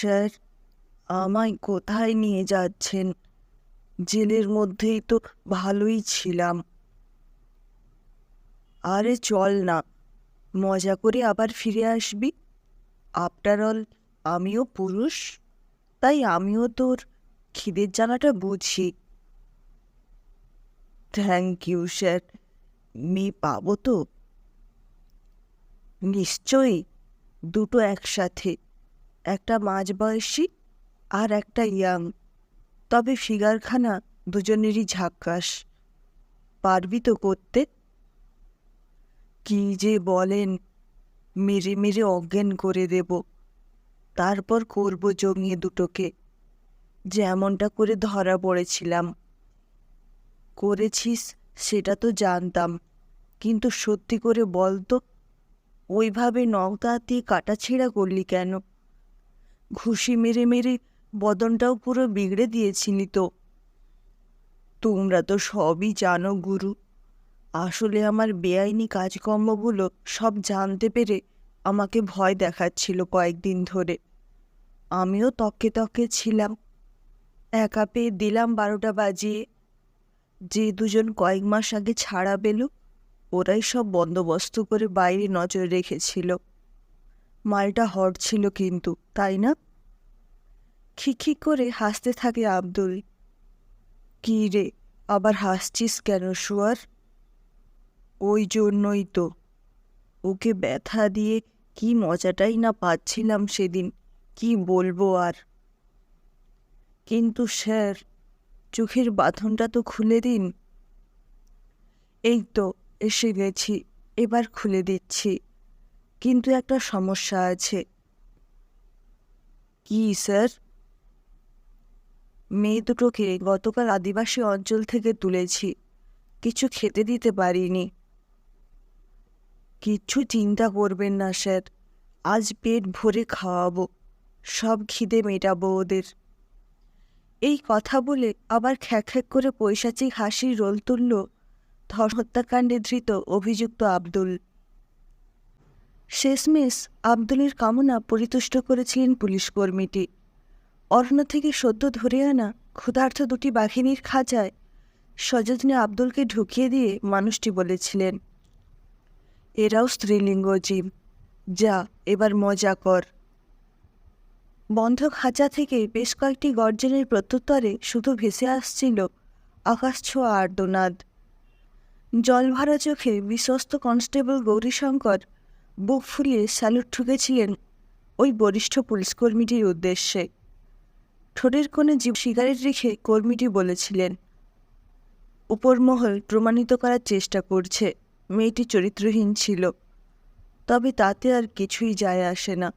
Sir, আমায় কোথায় নিয়ে যাচ্ছেন? জেলের মধ্যেই তো ভালোই ছিলাম। আরে চল না, মজা করে আবার ফিরে আসবি। আফটার অল আমিও পুরুষ, তাই আমিও তোর খিদের জ্বালাটা বুঝি। Thank you sir. মেয়ে পাবো তো? নিশ্চয়ই, দুটো একসাথে, একটা মাঝবয়সী আর একটা ইয়াং। তবে ফিগারখানা দুজনেরই ঝাক্কাস। পারবি তো করতে? কি যে বলেন, মেরে মেরে অজ্ঞান করে দেব, তারপর করব জমিয়ে দুটোকে, যেমনটা করে ধরা পড়েছিলাম। করেছিস সেটা তো জানতাম, কিন্তু সত্যি করে বল তো, ওইভাবে নখ দিয়ে কাটাছেঁড়া করলি কেন? ঘুষি মেরে মেরে বদনটাও পুরো বিগড়ে দিয়েছিলি তো। তোমরা তো সবই জানো গুরু। আসলে আমার বেআইনি কাজকর্মগুলো সব জানতে পেরে আমাকে ভয় দেখাচ্ছিল কয়েকদিন ধরে। আমিও তককে তককে ছিলাম। একা পেয়ে দিলাম 12টা বাজিয়ে। যে দুজন কয়েক মাস আগে ছাড়া পেল, ওরাই সব বন্দোবস্ত করে বাইরে নজর রেখেছিল। মালটা হট ছিল কিন্তু, তাই না? খিখি করে হাসতে থাকে আব্দুল। কি রে, আবার হাসছিস কেন শুয়ার? ওই জন্যই তো, ওকে ব্যথা দিয়ে কি মজাটাই না পাচ্ছিলাম সেদিন, কি বলবো আর। কিন্তু স্যার, চোখের বাঁধনটা তো খুলে দিন। এই তো এসে গেছি, এবার খুলে দিচ্ছি। কিন্তু একটা সমস্যা আছে। কি স্যার? মেয়ে দুটোকে গতকাল আদিবাসী অঞ্চল থেকে তুলেছি, কিছু খেতে দিতে পারিনি। কিচ্ছু চিন্তা করবেন না স্যার, আজ পেট ভরে খাওয়াবো, সব খিদে মেটাবো ওদের। এই কথা বলে আবার খ্যাঁক খ্যাঁক করে পৈশাচিক হাসির রোল তুলল হত্যাকাণ্ডে ধৃত অভিযুক্ত আব্দুল। শেষমেশ আব্দুলের কামনা পরিতুষ্ট করেছিলেন পুলিশ কর্মীটি। অরণ্য থেকে সদ্য ধরে আনা ক্ষুধার্ত দুটি বাঘিনীর খাঁচায় সযত্নে আব্দুলকে ঢুকিয়ে দিয়ে মানুষটি বলেছিলেন, এরাও স্ত্রীলিঙ্গ জীব, যা এবার মজা কর। বন্ধ খাঁচা থেকে বেশ কয়েকটি গর্জনের প্রত্যুত্তরে শুধু ভেসে আসছিল আকাশছোঁয়া আর্তনাদ। জলভরা চোখে বিশ্বস্ত কনস্টেবল গৌরীশঙ্কর বুক ফুলিয়ে স্যালুট ঠুকেছিলেন ওই বরিষ্ঠ পুলিশকর্মীটির উদ্দেশ্যে। ঠোঁটের কোণে সিগারেট রেখে কর্মীটি বলেছিলেন, উপরমহল প্রমাণিত করার চেষ্টা করছে মেয়েটি চরিত্রহীন ছিল, তবে তাতে আর কিছুই যায় আসে না।